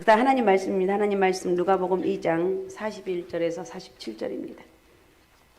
그다음 하나님 말씀입니다. 하나님 말씀 누가복음 2장 41절에서 47절입니다.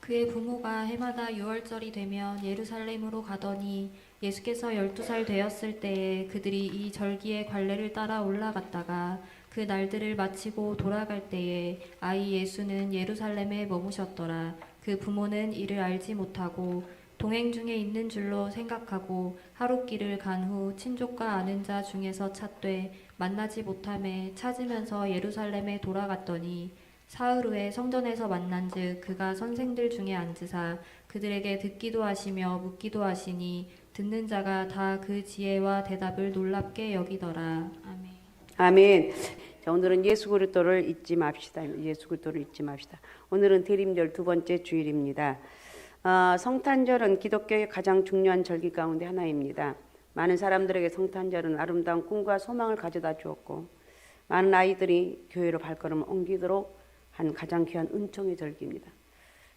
그의 부모가 해마다 유월절이 되면 예루살렘으로 가더니 예수께서 12살 되었을 때에 그들이 이 절기의 관례를 따라 올라갔다가 그 날들을 마치고 돌아갈 때에 아이 예수는 예루살렘에 머무셨더라. 그 부모는 이를 알지 못하고 동행 중에 있는 줄로 생각하고 하룻길을 간 후 친족과 아는 자 중에서 찾되 만나지 못하매 찾으면서 예루살렘에 돌아갔더니 사흘 후에 성전에서 만난즉 그가 선생들 중에 앉으사 그들에게 듣기도 하시며 묻기도 하시니 듣는 자가 다 그 지혜와 대답을 놀랍게 여기더라. 아멘. 아멘. 자, 오늘은 예수 그리스도를 잊지 맙시다. 예수 그리스도를 잊지 맙시다. 오늘은 대림절 두 번째 주일입니다. 성탄절은 기독교의 가장 중요한 절기 가운데 하나입니다. 많은 사람들에게 성탄절은 아름다운 꿈과 소망을 가져다 주었고 많은 아이들이 교회로 발걸음을 옮기도록 한 가장 귀한 은총의 절기입니다.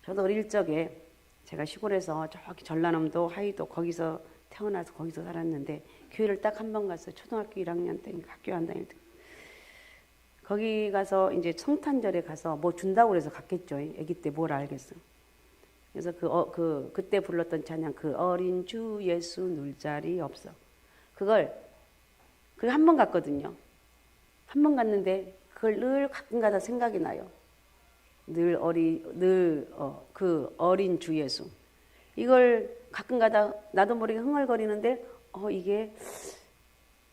저도 어릴 적에 제가 시골에서 저기 전라남도 하이도 거기서 태어나서 거기서 살았는데 교회를 딱 한 번 갔어요. 초등학교 1학년 때 학교 안 다닐 때. 거기 가서 이제 성탄절에 가서 뭐 준다고 그래서 갔겠죠. 아기 때 뭘 알겠어. 그래서 그때 불렀던 찬양 그 어린 주 예수 눌 자리 없어. 그걸 한 번 갔거든요. 한 번 갔는데 그걸 늘 가끔가다 생각이 나요. 그 어린 주 예수. 이걸 가끔가다 나도 모르게 흥얼거리는데 이게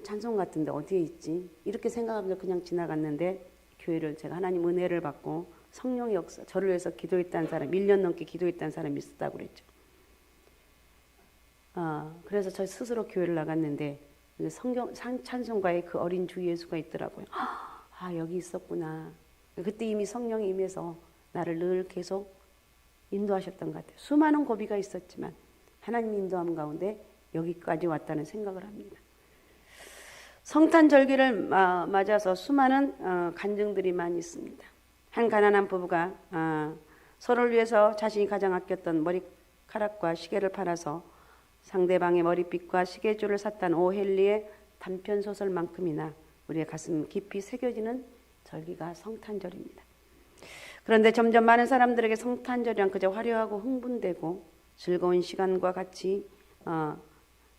찬송 같은데 어디에 있지? 이렇게 생각하면서 그냥 지나갔는데 교회를 제가 하나님 은혜를 받고 성령의 역사, 저를 위해서 기도했다는 사람, 1년 넘게 기도했다는 사람이 있었다고 그랬죠. 그래서 저 스스로 교회를 나갔는데 찬송가에 그 어린 주 예수가 있더라고요. 여기 있었구나. 그때 이미 성령이 임해서 나를 늘 계속 인도하셨던 것 같아요. 수많은 고비가 있었지만 하나님 인도함 가운데 여기까지 왔다는 생각을 합니다. 성탄절기를 맞아서 수많은 간증들이 많이 있습니다. 한 가난한 부부가 서로를 위해서 자신이 가장 아꼈던 머리카락과 시계를 팔아서 상대방의 머리빗과 시계줄을 샀다는 오헨리의 단편소설만큼이나 우리의 가슴 깊이 새겨지는 절기가 성탄절입니다. 그런데 점점 많은 사람들에게 성탄절이란 그저 화려하고 흥분되고 즐거운 시간과 같이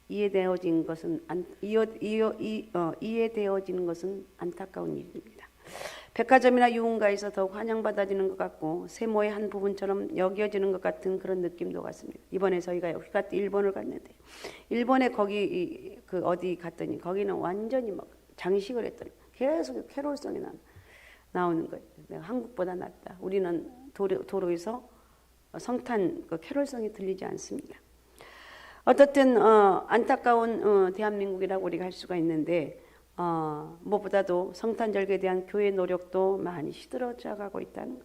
이해되어지는 것은 안타까운 일입니다. 백화점이나 유흥가에서 더욱 환영받아지는 것 같고 세모의 한 부분처럼 여겨지는 것 같은 그런 느낌도 같습니다. 이번에 저희가 휴가 때 일본을 갔는데 일본에 거기 어디 갔더니 거기는 완전히 막 장식을 했더니 계속 캐롤송이 나오는 거예요. 내가 한국보다 낫다. 우리는 도로에서 성탄 캐롤송이 들리지 않습니다. 어떻든 안타까운 대한민국이라고 우리가 할 수가 있는데 무엇보다도 성탄절기에 대한 교회 노력도 많이 시들어져 가고 있다는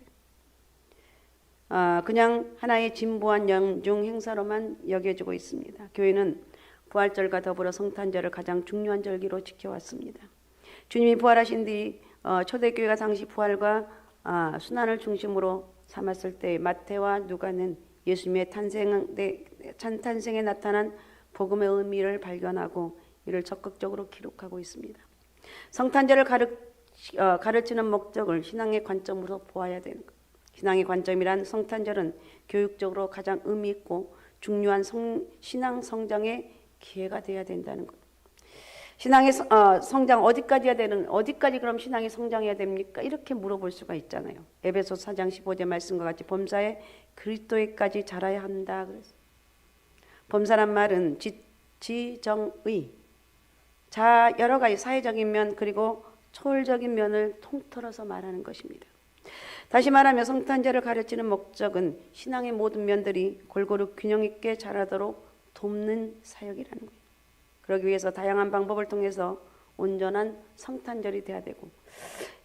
거예요. 그냥 하나의 진부한 영중 행사로만 여겨지고 있습니다. 교회는 부활절과 더불어 성탄절을 가장 중요한 절기로 지켜왔습니다. 주님이 부활하신 뒤 초대교회가 당시 부활과 순환을 중심으로 삼았을 때 마태와 누가는 예수님의 탄생에 나타난 복음의 의미를 발견하고 이를 적극적으로 기록하고 있습니다. 성탄절을 가르치는 목적을 신앙의 관점으로 보아야 되는 것. 신앙의 관점이란 성탄절은 교육적으로 가장 의미 있고 중요한 신앙 성장의 기회가 되어야 된다는 것. 신앙의 성장 어디까지 그럼 신앙이 성장해야 됩니까? 이렇게 물어볼 수가 있잖아요. 에베소 4장 15절 말씀과 같이 범사에 그리스도에까지 자라야 한다. 그래서 범사란 말은 지정의 여러 가지 사회적인 면 그리고 초월적인 면을 통틀어서 말하는 것입니다. 다시 말하면 성탄절을 가르치는 목적은 신앙의 모든 면들이 골고루 균형 있게 자라도록 돕는 사역이라는 거예요. 그러기 위해서 다양한 방법을 통해서 온전한 성탄절이 돼야 되고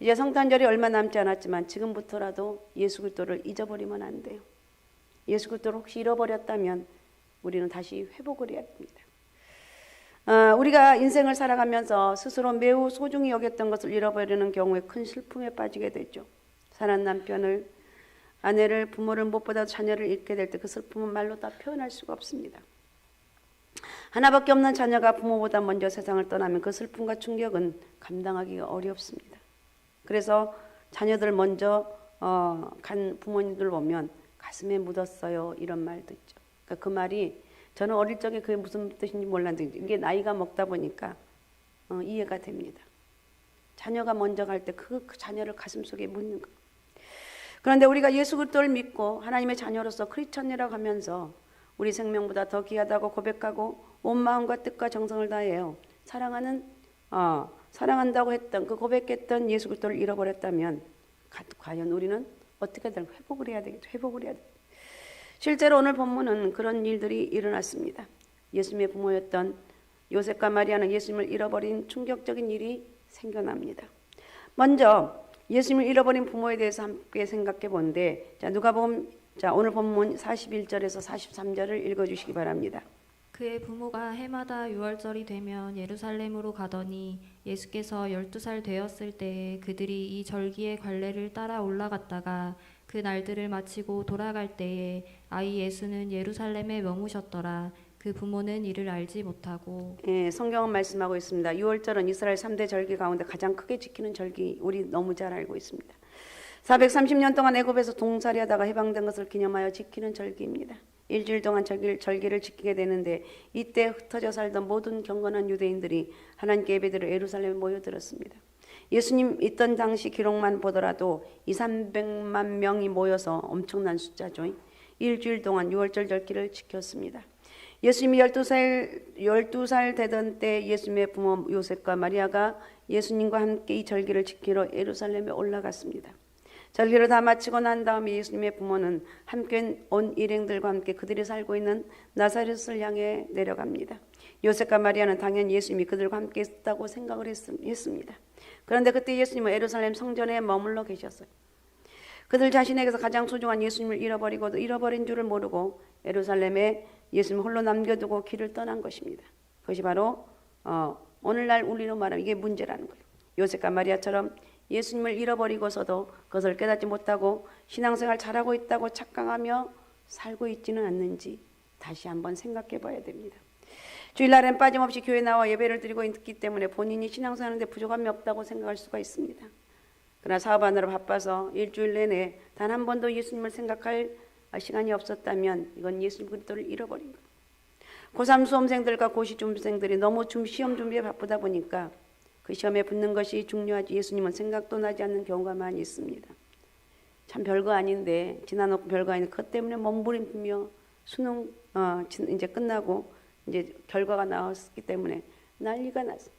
이제 성탄절이 얼마 남지 않았지만 지금부터라도 예수 그리스도를 잊어버리면 안 돼요. 예수 그리스도를 혹시 잃어버렸다면 우리는 다시 회복을 해야 됩니다. 우리가 인생을 살아가면서 스스로 매우 소중히 여겼던 것을 잃어버리는 경우에 큰 슬픔에 빠지게 되죠. 사랑하는 남편을, 아내를, 부모를 무엇보다 자녀를 잃게 될 때 그 슬픔은 말로 다 표현할 수가 없습니다. 하나밖에 없는 자녀가 부모보다 먼저 세상을 떠나면 그 슬픔과 충격은 감당하기가 어렵습니다. 그래서 자녀들 먼저 간 부모님들 보면 가슴에 묻었어요. 이런 말도 있죠. 그러니까 그 말이 저는 어릴 적에 그게 무슨 뜻인지 몰랐는데 이게 나이가 먹다 보니까 이해가 됩니다. 자녀가 먼저 갈 때 그 자녀를 가슴속에 묻는 거. 그런데 우리가 예수 그리스도를 믿고 하나님의 자녀로서 크리스천이라고 하면서 우리 생명보다 더 귀하다고 고백하고 온 마음과 뜻과 정성을 다해요. 사랑한다고 했던 그 고백했던 예수 그리스도를 잃어버렸다면 과연 우리는 어떻게 될까? 회복을 해야 되겠죠. 회복을 해야 돼. 실제로 오늘 본문은 그런 일들이 일어났습니다. 예수님의 부모였던 요셉과 마리아는 예수님을 잃어버린 충격적인 일이 생겨납니다. 먼저 예수님을 잃어버린 부모에 대해서 함께 생각해 본데 누가복음 오늘 본문 41절에서 43절을 읽어주시기 바랍니다. 그의 부모가 해마다 6월절이 되면 예루살렘으로 가더니 예수께서 12살 되었을 때에 그들이 이 절기의 관례를 따라 올라갔다가 그 날들을 마치고 돌아갈 때에 아이 예수는 예루살렘에 머무셨더라. 그 부모는 이를 알지 못하고. 성경은 말씀하고 있습니다. 6월절은 이스라엘 3대 절기 가운데 가장 크게 지키는 절기, 우리 너무 잘 알고 있습니다. 430년 동안 애굽에서 동살이하다가 해방된 것을 기념하여 지키는 절기입니다. 일주일 동안 절기를 지키게 되는데 이때 흩어져 살던 모든 경건한 유대인들이 하나님께 예배드려 예루살렘에 모여들었습니다. 예수님 있던 당시 기록만 보더라도 200~300만 명이 모여서 엄청난 숫자죠. 일주일 동안 6월절 절기를 지켰습니다. 예수님이 12살 되던 때 예수님의 부모 요셉과 마리아가 예수님과 함께 이 절기를 지키러 예루살렘에 올라갔습니다. 절기를 다 마치고 난 다음에 예수님의 부모는 함께 온 일행들과 함께 그들이 살고 있는 나사렛을 향해 내려갑니다. 요셉과 마리아는 당연히 예수님이 그들과 함께 있다고 생각을 했습니다. 그런데 그때 예수님은 예루살렘 성전에 머물러 계셨어요. 그들 자신에게서 가장 소중한 예수님을 잃어버리고도 잃어버린 줄을 모르고 예루살렘에 예수님을 홀로 남겨두고 길을 떠난 것입니다. 그것이 바로 오늘날 우리로 말하면 이게 문제라는 거예요. 요셉과 마리아처럼 예수님을 잃어버리고서도 그것을 깨닫지 못하고 신앙생활 잘하고 있다고 착각하며 살고 있지는 않는지 다시 한번 생각해 봐야 됩니다. 주일날엔 빠짐없이 교회 나와 예배를 드리고 있기 때문에 본인이 신앙생활하는데 부족함이 없다고 생각할 수가 있습니다. 그러나 사업하느라 바빠서 일주일 내내 단 한 번도 예수님을 생각할 시간이 없었다면 이건 예수님 그리스도를 잃어버린 거예요. 고3 수험생들과 고2 준비생들이 너무 시험 준비에 바쁘다 보니까 그 시험에 붙는 것이 중요하지 예수님은 생각도 나지 않는 경우가 많이 있습니다. 참 별거 아닌데 지나놓고 별거 아닌데 그것 때문에 몸부림치며 수능 이제 끝나고 이제 결과가 나왔기 때문에 난리가 났어요.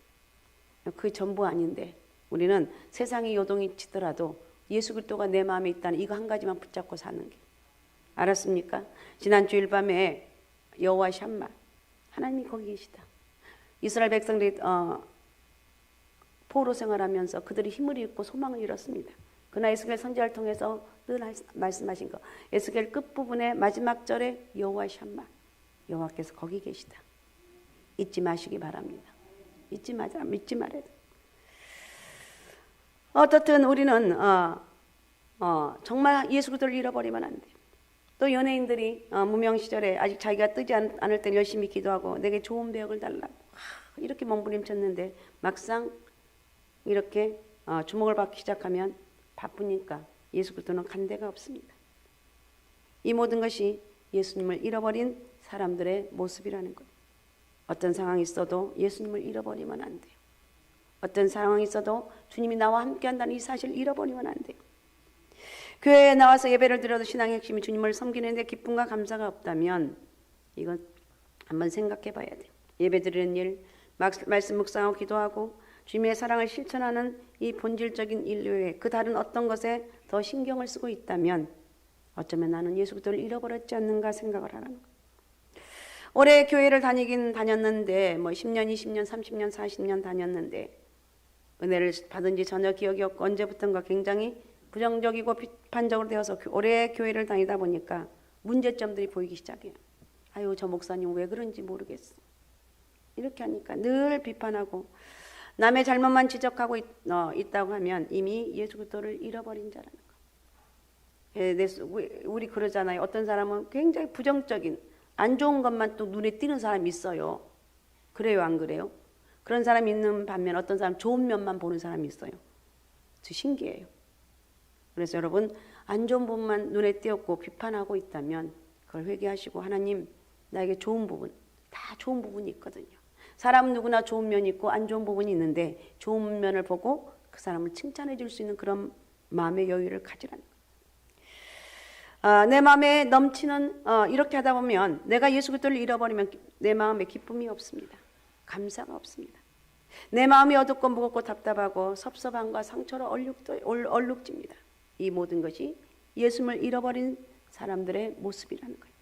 그 전부 아닌데 우리는 세상이 요동이 치더라도 예수 그리스도가 내 마음에 있다는 이거 한 가지만 붙잡고 사는 게 알았습니까? 지난 주일 밤에 여호와 샴마 하나님이 거기 계시다. 이스라엘 백성들이 포로 생활하면서 그들이 힘을 잃고 소망을 잃었습니다. 그러나 에스겔 선지자를 통해서 늘 말씀하신 거 에스겔 끝부분의 마지막 절에 여호와 샴마 여호와께서 거기 계시다. 잊지 마시기 바랍니다. 잊지 말아야 돼. 어떻든 우리는 정말 예수 그리스도를 잃어버리면 안 돼요. 또 연예인들이 무명 시절에 아직 자기가 뜨지 않을 때 열심히 기도하고 내게 좋은 배역을 달라고 이렇게 몸부림쳤는데 막상 이렇게 주목을 받기 시작하면 바쁘니까 예수 그리스도는 간 데가 없습니다. 이 모든 것이 예수님을 잃어버린 사람들의 모습이라는 거예요. 어떤 상황이 있어도 예수님을 잃어버리면 안 돼요. 어떤 상황이 있어도 주님이 나와 함께 한다는 이 사실을 잃어버리면 안 돼요. 교회에 나와서 예배를 드려도 신앙의 핵심이 주님을 섬기는데 기쁨과 감사가 없다면 이건 한번 생각해 봐야 돼요. 예배 드리는 일, 말씀 묵상하고 기도하고 주님의 사랑을 실천하는 이 본질적인 일 외에 그 다른 어떤 것에 더 신경을 쓰고 있다면 어쩌면 나는 예수 그리스도를 잃어버렸지 않는가 생각을 하는 거예요. 올해 교회를 다녔는데 10년, 20년, 30년, 40년 다녔는데 은혜를 받은 지 전혀 기억이 없고 언제부턴가 굉장히 부정적이고 비판적으로 되어서 오래 교회를 다니다 보니까 문제점들이 보이기 시작해요. 아유 저 목사님 왜 그런지 모르겠어. 이렇게 하니까 늘 비판하고 남의 잘못만 지적하고 있다고 하면 이미 예수 그리스도를 잃어버린 자라는 거예요. 우리 그러잖아요. 어떤 사람은 굉장히 부정적인 안 좋은 것만 또 눈에 띄는 사람이 있어요. 그래요 안 그래요? 그런 사람이 있는 반면 어떤 사람 좋은 면만 보는 사람이 있어요. 신기해요. 그래서 여러분 안 좋은 부분만 눈에 띄었고 비판하고 있다면 그걸 회개하시고 하나님 나에게 좋은 부분, 다 좋은 부분이 있거든요. 사람은 누구나 좋은 면이 있고 안 좋은 부분이 있는데 좋은 면을 보고 그 사람을 칭찬해 줄 수 있는 그런 마음의 여유를 가지라는 거예요. 내 마음에 넘치는 이렇게 하다 보면 내가 예수 그리스도를 잃어버리면 내 마음에 기쁨이 없습니다. 감사가 없습니다. 내 마음이 어둡고 무겁고 답답하고 섭섭함과 상처로 얼룩집니다. 이 모든 것이 예수님을 잃어버린 사람들의 모습이라는 거예요.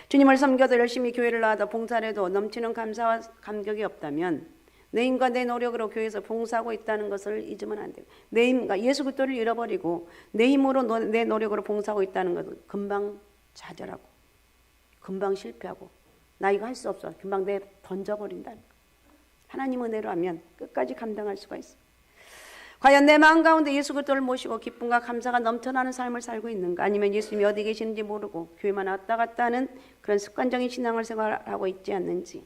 주님을 섬겨도 열심히 교회를 나와도 봉사를 해도 넘치는 감사와 감격이 없다면 내 힘과 내 노력으로 교회에서 봉사하고 있다는 것을 잊으면 안 돼요. 내 힘과 예수 그리스도를 잃어버리고 내 힘으로 내 노력으로 봉사하고 있다는 것은 금방 좌절하고 금방 실패하고 나 이거 할 수 없어 금방 내 던져버린다는 거예요. 하나님 은혜로 하면 끝까지 감당할 수가 있어요. 과연 내 마음 가운데 예수 그리스도를 모시고 기쁨과 감사가 넘쳐나는 삶을 살고 있는가? 아니면 예수님이 어디 계시는지 모르고 교회만 왔다 갔다 하는 그런 습관적인 신앙을 생활하고 있지 않는지,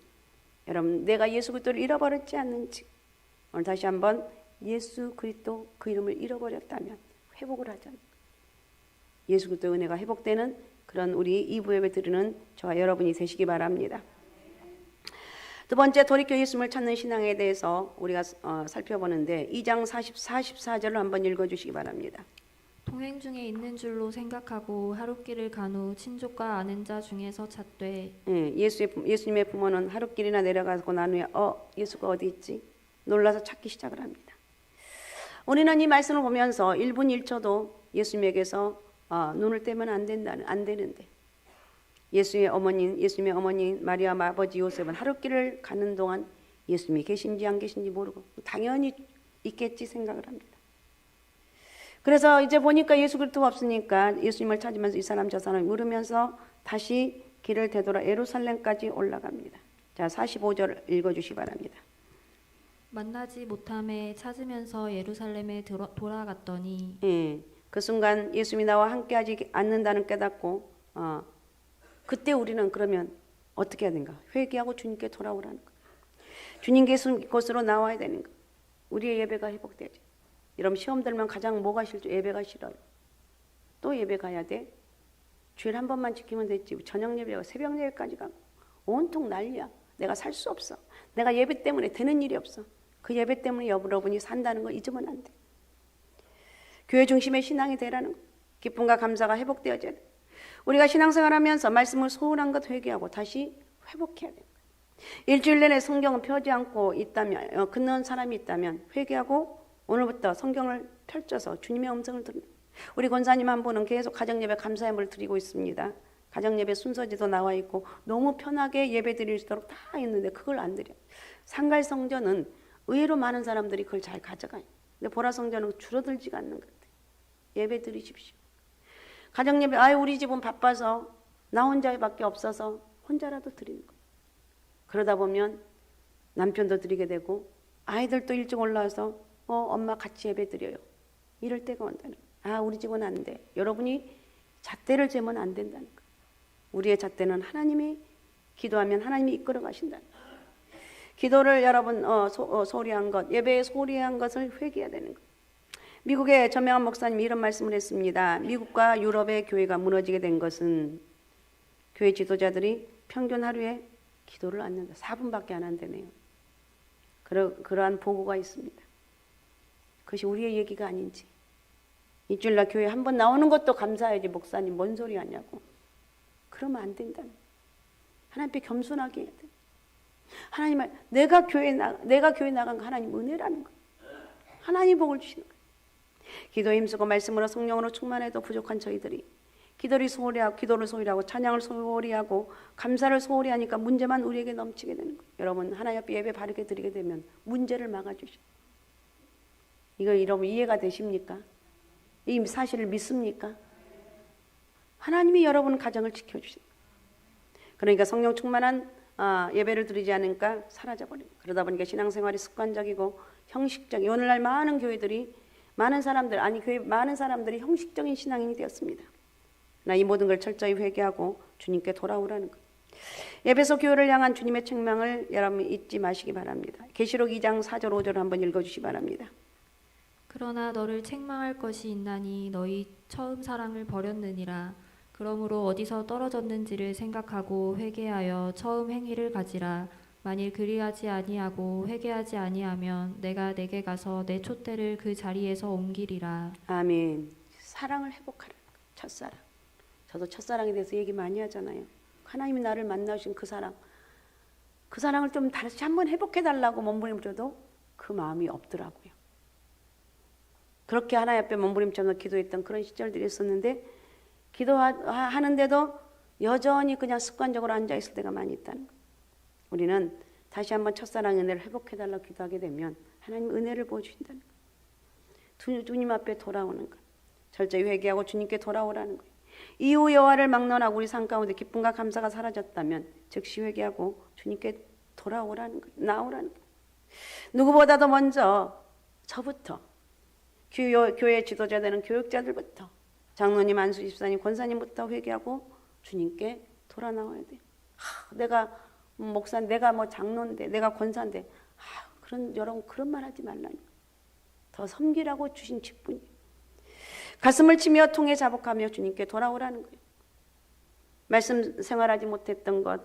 여러분 내가 예수 그리스도를 잃어버렸지 않는지 오늘 다시 한번 예수 그리스도 그 이름을 잃어버렸다면 회복을 하자는 거예요. 예수 그리스도의 은혜가 회복되는 그런 우리 2부 예배 드리는 저와 여러분이 되시기 바랍니다. 두 번째 돌이켜 예수님을 찾는 신앙에 대해서 우리가 살펴보는데 2장 44절을 한번 읽어주시기 바랍니다. 동행 중에 있는 줄로 생각하고 하룻길을 간 후 친족과 아는 자 중에서 찾되. 예수님의 부모는 하룻길이나 내려가고 난 후에 예수가 어디 있지? 놀라서 찾기 시작을 합니다. 우리는 이 말씀을 보면서 1분 1초도 예수님에게서 눈을 떼면 안 되는데 예수님의 어머니 마리아 아버지 요셉은 하룻길을 가는 동안 예수님이 계신지 안 계신지 모르고 당연히 있겠지 생각을 합니다. 그래서 이제 보니까 예수 그리스도가 없으니까 예수님을 찾으면서 이 사람 저 사람 물으면서 다시 길을 되돌아 예루살렘까지 올라갑니다. 자, 45절 읽어주시기 바랍니다. 만나지 못함에 찾으면서 예루살렘에 돌아갔더니. 그 순간 예수님이 나와 함께하지 않는다는 깨닫고 그때 우리는 그러면 어떻게 해야 되는가? 회개하고 주님께 돌아오라는 거. 주님 계신 곳으로 나와야 되는 거. 우리의 예배가 회복되지. 여러분 시험 들면 가장 뭐가 싫죠? 예배가 싫어요. 또 예배 가야 돼? 주일 한 번만 지키면 됐지. 저녁 예배가 새벽 예배까지 가고 온통 난리야. 내가 살 수 없어. 내가 예배 때문에 되는 일이 없어. 그 예배 때문에 여러분이 산다는 거 잊으면 안 돼. 교회 중심의 신앙이 되라는 거. 기쁨과 감사가 회복되어져야 돼. 우리가 신앙생활하면서 말씀을 소홀한 것 회개하고 다시 회복해야 돼요. 일주일 내내 성경을 펴지 않고 있다면 끊는 사람이 있다면 회개하고 오늘부터 성경을 펼쳐서 주님의 음성을 듣는. 우리 권사님 한 분은 계속 가정예배 감사예물을 드리고 있습니다. 가정예배 순서지도 나와 있고 너무 편하게 예배 드릴 수 있도록 다 있는데 그걸 안 드려요. 상갈성전은 의외로 많은 사람들이 그걸 잘 가져가요. 근데 보라성전은 줄어들지가 않는 것 같아요. 예배 드리십시오. 가정예배 우리 집은 바빠서 나 혼자밖에 없어서 혼자라도 드리는 거예요. 그러다 보면 남편도 드리게 되고 아이들도 일찍 올라와서 엄마 같이 예배 드려요. 이럴 때가 온다는 거예요. 우리 집은 안 돼. 여러분이 잣대를 재면 안 된다는 거예요. 우리의 잣대는 하나님이 기도하면 하나님이 이끌어 가신다는 거예요. 기도를 여러분 소홀히 한 것, 예배에 소홀히 한 것을 회개해야 되는 거예요. 미국의 저명한 목사님이 이런 말씀을 했습니다. 미국과 유럽의 교회가 무너지게 된 것은 교회 지도자들이 평균 하루에 기도를 안 한다. 4분밖에 안 한다네요. 그러한 보고가 있습니다. 그것이 우리의 얘기가 아닌지. 일주일날 교회 한 번 나오는 것도 감사해야지 목사님 뭔 소리 하냐고. 그러면 안 된다. 하나님 앞에 겸손하게 해야 돼. 하나님 내가 교회 나간 거 하나님 은혜라는 거. 하나님 복을 주시는 거예요. 기도에 힘쓰고 말씀으로 성령으로 충만해도 부족한 저희들이 기도를 소홀히 하고 찬양을 소홀히 하고 감사를 소홀히 하니까 문제만 우리에게 넘치게 되는 거예요. 여러분 하나님 앞에 예배 바르게 드리게 되면 문제를 막아주셔. 이거 여러분 이해가 되십니까? 이 사실을 믿습니까? 하나님이 여러분 가정을 지켜주신 거예요. 그러니까 성령 충만한 예배를 드리지 않으니까 사라져버려요. 그러다 보니까 신앙생활이 습관적이고 형식적인 오늘날 많은 사람들이 형식적인 신앙인이 되었습니다. 나 이 모든 걸 철저히 회개하고 주님께 돌아오라는 거예요. 에베소 교회를 향한 주님의 책망을 여러분 잊지 마시기 바랍니다. 계시록 2장 4절 5절 한번 읽어주시기 바랍니다. 그러나 너를 책망할 것이 있나니 너희 처음 사랑을 버렸느니라. 그러므로 어디서 떨어졌는지를 생각하고 회개하여 처음 행위를 가지라. 만일 그리하지 아니하고 회개하지 아니하면 내가 내게 가서 내 촛대를 그 자리에서 옮기리라. 아멘. 사랑을 회복하라는 거예요. 첫사랑. 저도 첫사랑에 대해서 얘기 많이 하잖아요. 하나님이 나를 만나신 그 사랑. 그 사랑을 좀 다시 한번 회복해달라고 몸부림쳐도 그 마음이 없더라고요. 그렇게 하나님 앞에 몸부림쳐서 기도했던 그런 시절들이 있었는데 기도하는데도 여전히 그냥 습관적으로 앉아있을 때가 많이 있다는 거예요. 우리는 다시 한번 첫사랑의 은혜를 회복해달라고 기도하게 되면 하나님 은혜를 보여주신다는 거예요. 주님 앞에 돌아오는 거예요. 철저히 회개하고 주님께 돌아오라는 거예요. 이후 여호와를 막론하고 우리 삶 가운데 기쁨과 감사가 사라졌다면 즉시 회개하고 주님께 돌아오라는 거예요. 나오라는 거예요. 누구보다도 먼저 저부터 교회 지도자 되는 교육자들부터 장로님, 안수 집사님, 권사님부터 회개하고 주님께 돌아 나와야 돼요. 내가 목사, 내가 뭐 장로인데, 내가 권사인데, 여러분 그런 말 하지 말라니. 더 섬기라고 주신 직분이. 가슴을 치며 통에 자복하며 주님께 돌아오라는 거예요. 말씀 생활하지 못했던 것,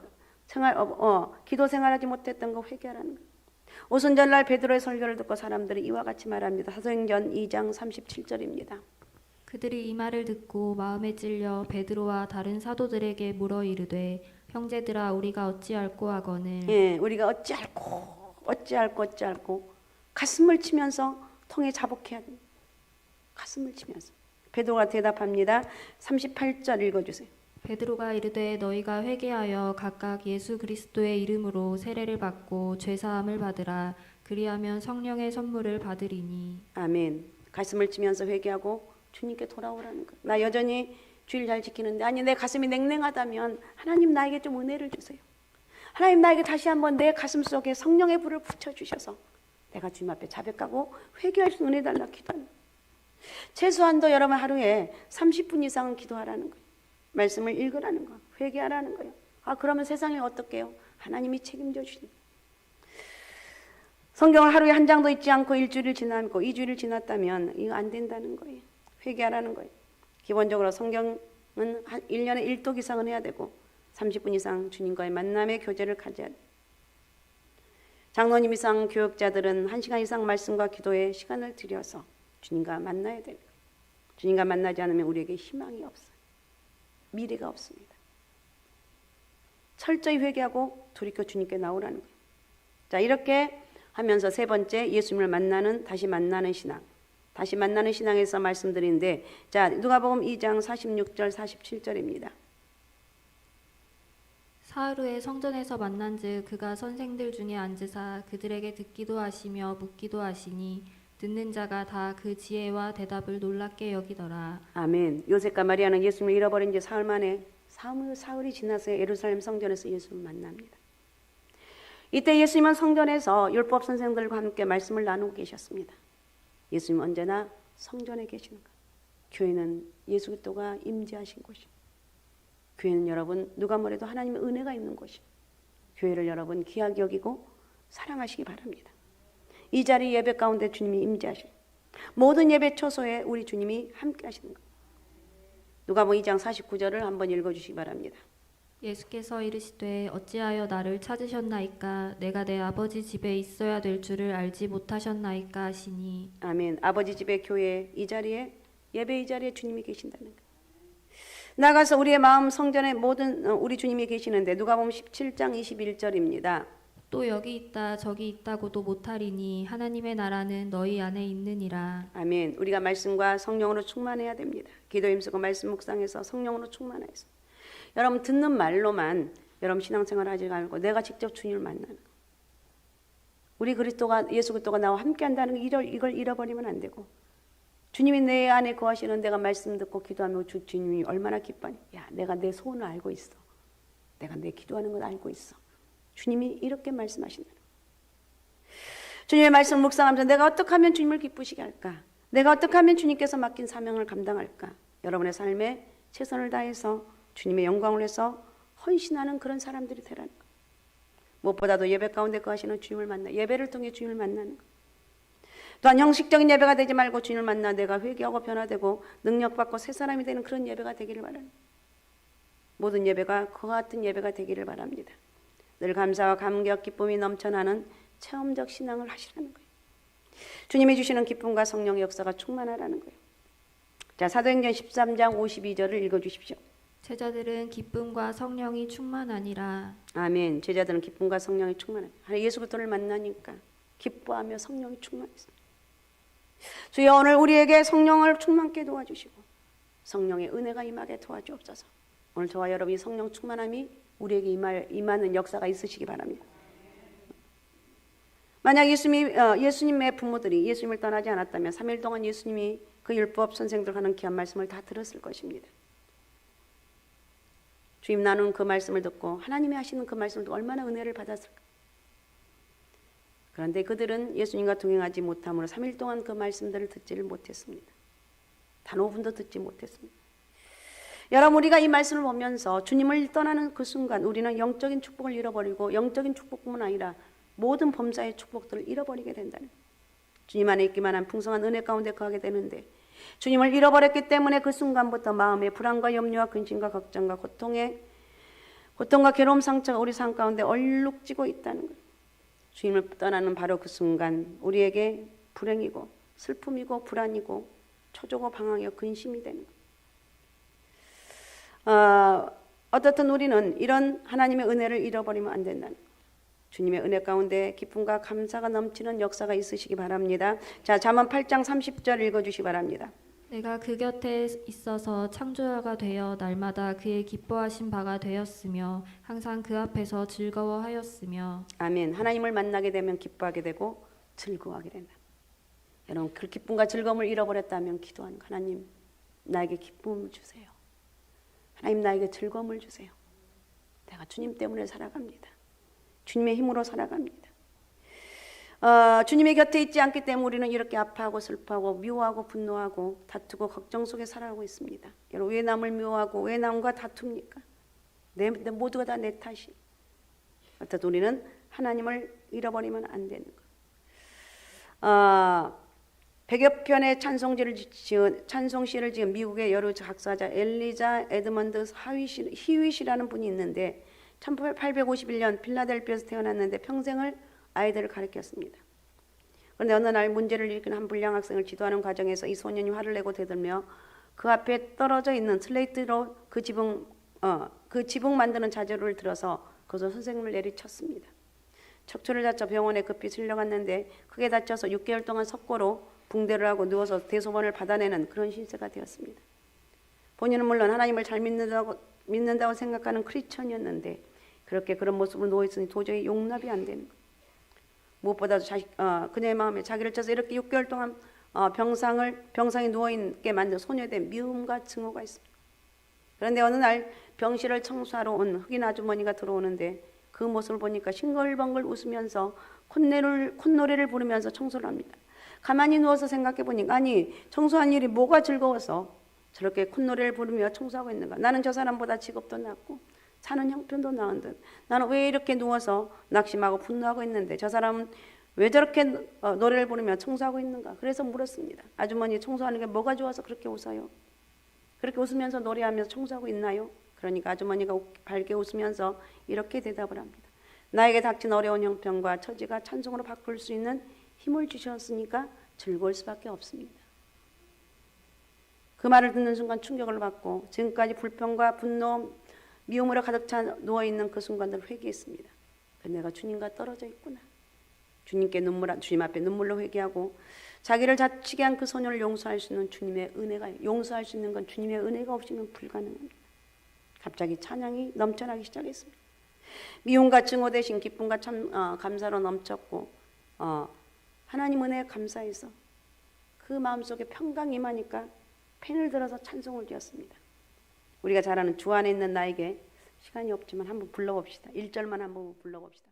기도 생활하지 못했던 것 회개하라는 거예요. 오순절날 베드로의 설교를 듣고 사람들이 이와 같이 말합니다. 사도행전 2장 37절입니다. 그들이 이 말을 듣고 마음에 찔려 베드로와 다른 사도들에게 물어 이르되 형제들아 우리가 어찌할꼬 하거늘. 예, 우리가 어찌할꼬 가슴을 치면서 통에 자복해야 됩니다. 가슴을 치면서. 베드로가 대답합니다. 38절 읽어주세요. 베드로가 이르되 너희가 회개하여 각각 예수 그리스도의 이름으로 세례를 받고 죄사함을 받으라. 그리하면 성령의 선물을 받으리니. 아멘. 가슴을 치면서 회개하고 주님께 돌아오라는 거예요. 나 여전히 주일 잘 지키는데 아니 내 가슴이 냉랭하다면 하나님 나에게 좀 은혜를 주세요. 하나님 나에게 다시 한번 내 가슴 속에 성령의 불을 붙여주셔서 내가 주님 앞에 자백하고 회개할 수 은혜 달라 기도하는 거예요. 최소한도 여러분 하루에 30분 이상은 기도하라는 거예요. 말씀을 읽으라는 거예요. 회개하라는 거예요. 그러면 세상에 어떻게요? 하나님이 책임져 주십니다. 성경을 하루에 한 장도 읽지 않고 일주일을 지나고 2주일을 지났다면 이거 안 된다는 거예요. 회개하라는 거예요. 기본적으로 성경은 1년에 1독 이상은 해야 되고 30분 이상 주님과의 만남의 교제를 가져야 돼요. 장로님 이상 교육자들은 1시간 이상 말씀과 기도에 시간을 들여서 주님과 만나야 돼요. 주님과 만나지 않으면 우리에게 희망이 없어요. 미래가 없습니다. 철저히 회개하고 돌이켜 주님께 나오라는 거예요. 자, 이렇게 하면서 세 번째 예수님을 다시 만나는 신앙. 다시 만나는 신앙에서 말씀드리는데 자, 누가복음 2장 46절 47절입니다. 사흘 후에 성전에서 만난즉 그가 선생들 중에 앉으사 그들에게 듣기도 하시며 묻기도 하시니 듣는 자가 다 그 지혜와 대답을 놀랍게 여기더라. 아멘. 요셉과 마리아는 예수님을 잃어버린 지 사흘 만에 사흘이 지나서 예루살렘 성전에서 예수님을 만납니다. 이때 예수님은 성전에서 율법 선생들과 함께 말씀을 나누고 계셨습니다. 예수님은 언제나 성전에 계시는 것. 교회는 예수 그리스도가 임재하신 곳이. 교회는 여러분 누가 뭐래도 하나님의 은혜가 있는 곳이. 교회를 여러분 귀하게 여기고 사랑하시기 바랍니다. 이 자리 예배 가운데 주님이 임재하시고 모든 예배 초소에 우리 주님이 함께 하시는 것. 누가복음 2장 49절을 한번 읽어주시기 바랍니다. 예수께서 이르시되 어찌하여 나를 찾으셨나이까 내가 내 아버지 집에 있어야 될 줄을 알지 못하셨나이까 하시니. 아멘. 아버지 집의 교회 이 자리에 예배 이 자리에 주님이 계신다는 것. 나가서 우리의 마음 성전에 모든 우리 주님이 계시는데 누가복음 17장 21절입니다. 또 여기 있다 저기 있다고도 못하리니 하나님의 나라는 너희 안에 있느니라. 아멘. 우리가 말씀과 성령으로 충만해야 됩니다. 기도 힘쓰고 말씀 묵상해서 성령으로 충만해서 여러분 듣는 말로만 여러분 신앙생활 하지 말고 내가 직접 주님을 만나는 거. 우리 그리스도가 예수 그리스도가 나와 함께한다는 이걸 잃어버리면 안 되고 주님이 내 안에 거하시는 내가 말씀 듣고 기도하면 주님이 얼마나 기뻐하니. 야, 내가 내 소원을 알고 있어. 내가 내 기도하는 걸 알고 있어. 주님이 이렇게 말씀하신다는 거예요. 주님의 말씀 묵상하면서 내가 어떻게 하면 주님을 기쁘시게 할까? 내가 어떻게 하면 주님께서 맡긴 사명을 감당할까? 여러분의 삶에 최선을 다해서 주님의 영광을 위해서 헌신하는 그런 사람들이 되라는 거예요. 무엇보다도 예배 가운데 거하시는 주님을 만나 예배를 통해 주님을 만나는 거예요. 또한 형식적인 예배가 되지 말고 주님을 만나 내가 회개하고 변화되고 능력받고 새 사람이 되는 그런 예배가 되기를 바랍니다. 모든 예배가 그와 같은 예배가 되기를 바랍니다. 늘 감사와 감격, 기쁨이 넘쳐나는 체험적 신앙을 하시라는 거예요. 주님이 주시는 기쁨과 성령의 역사가 충만하라는 거예요. 자, 사도행전 13장 52절을 읽어주십시오. 제자들은 기쁨과 성령이 충만하니라. 아멘. 제자들은 기쁨과 성령이 충만하니라. 예수 그리스도를 만나니까 기뻐하며 성령이 충만했습니다. 주여 오늘 우리에게 성령을 충만케 도와주시고 성령의 은혜가 임하게 도와주옵소서. 오늘 저와 여러분이 성령 충만함이 우리에게 임하는 역사가 있으시기 바랍니다. 만약 예수님의 부모들이 예수님을 떠나지 않았다면 3일 동안 예수님이 그 율법 선생들 하는 귀한 말씀을 다 들었을 것입니다. 주님, 나는 그 말씀을 듣고 하나님이 하시는 그 말씀을 듣고 얼마나 은혜를 받았을까. 그런데 그들은 예수님과 동행하지 못함으로 3일 동안 그 말씀들을 듣지를 못했습니다. 단 5분도 듣지 못했습니다. 여러분, 우리가 이 말씀을 보면서 주님을 떠나는 그 순간 우리는 영적인 축복을 잃어버리고 영적인 축복뿐만 아니라 모든 범사의 축복들을 잃어버리게 된다는 거예요. 주님 안에 있기만 한 풍성한 은혜 가운데 거하게 되는데 주님을 잃어버렸기 때문에 그 순간부터 마음의 불안과 염려와 근심과 걱정과 고통과 괴로움, 상처가 우리 삶 가운데 얼룩지고 있다는 거예요. 주님을 떠나는 바로 그 순간 우리에게 불행이고 슬픔이고 불안이고 초조고 방황이고 근심이 되는 거예요. 어떻든 우리는 이런 하나님의 은혜를 잃어버리면 안 된다는 거예요. 주님의 은혜 가운데 기쁨과 감사가 넘치는 역사가 있으시기 바랍니다. 자, 잠언 8장 30절 읽어주시기 바랍니다. 내가 그 곁에 있어서 창조자가 되어 날마다 그의 기뻐하신 바가 되었으며 항상 그 앞에서 즐거워하였으며. 아멘. 하나님을 만나게 되면 기뻐하게 되고 즐거워하게 된다. 여러분, 그 기쁨과 즐거움을 잃어버렸다면 기도하는 거. 하나님, 나에게 기쁨을 주세요. 하나님, 나에게 즐거움을 주세요. 내가 주님 때문에 살아갑니다. 주님의 힘으로 살아갑니다. 주님의 곁에 있지 않기 때문에 우리는 이렇게 아파하고 슬퍼하고 미워하고 분노하고 다투고 걱정 속에 살아가고 있습니다. 여러분, 왜 남을 미워하고 왜 남과 다툽니까? 모두가 다 내 탓이. 어쨌든 우리는 하나님을 잃어버리면 안 되는 것. 100여 편의 찬송시를 지은 미국의 여러 작사자 엘리자 에드먼드 히윗이라는 분이 있는데 1851년 필라델피아에서 태어났는데 평생을 아이들을 가르쳤습니다. 그런데 어느 날 문제를 일으킨 한 불량 학생을 지도하는 과정에서 이 소년이 화를 내고 대들며 그 앞에 떨어져 있는 슬레이트로 그 지붕 만드는 자재로를 들어서 그것을 선생님을 내리쳤습니다. 척추를 다쳐 병원에 급히 실려갔는데 크게 다쳐서 6개월 동안 석고로 붕대를 하고 누워서 대소변을 받아내는 그런 신세가 되었습니다. 본인은 물론 하나님을 잘 믿는다고 생각하는 크리스천이었는데 그렇게 그런 모습으로 누워있으니 도저히 용납이 안 되는 거예요. 무엇보다도 그녀의 마음에 자기를 쳐서 이렇게 6개월 동안 병상에 누워있게 만든 소녀에 미움과 증오가 있습니다. 그런데 어느 날 병실을 청소하러 온 흑인 아주머니가 들어오는데 그 모습을 보니까 싱글벙글 웃으면서 콧노래를 부르면서 청소를 합니다. 가만히 누워서 생각해 보니까 아니, 청소한 일이 뭐가 즐거워서 저렇게 콧노래를 부르며 청소하고 있는가. 나는 저 사람보다 직업도 낮고 사는 형편도 나은 듯 나는 왜 이렇게 누워서 낙심하고 분노하고 있는데 저 사람은 왜 저렇게 노래를 부르며 청소하고 있는가. 그래서 물었습니다. 아주머니, 청소하는 게 뭐가 좋아서 그렇게 웃어요? 그렇게 웃으면서 노래하면서 청소하고 있나요? 그러니까 아주머니가 밝게 웃으면서 이렇게 대답을 합니다. 나에게 닥친 어려운 형편과 처지가 찬송으로 바꿀 수 있는 힘을 주셨으니까 즐거울 수밖에 없습니다. 그 말을 듣는 순간 충격을 받고 지금까지 불평과 분노, 미움으로 가득 차 누워있는 그 순간을 회개했습니다. 내가 주님과 떨어져 있구나. 주님 앞에 눈물로 회개하고 자기를 다치게 한 그 소년을 용서할 수 있는 용서할 수 있는 건 주님의 은혜가 없이는 불가능합니다. 갑자기 찬양이 넘쳐나기 시작했습니다. 미움과 증오 대신 기쁨과 감사로 넘쳤고 하나님 은혜에 감사해서 그 마음속에 평강이 임하니까 펜을 들어서 찬송을 지었습니다. 우리가 잘 아는 주 안에 있는 나에게 시간이 없지만 한번 불러봅시다. 1절만 한번 불러봅시다.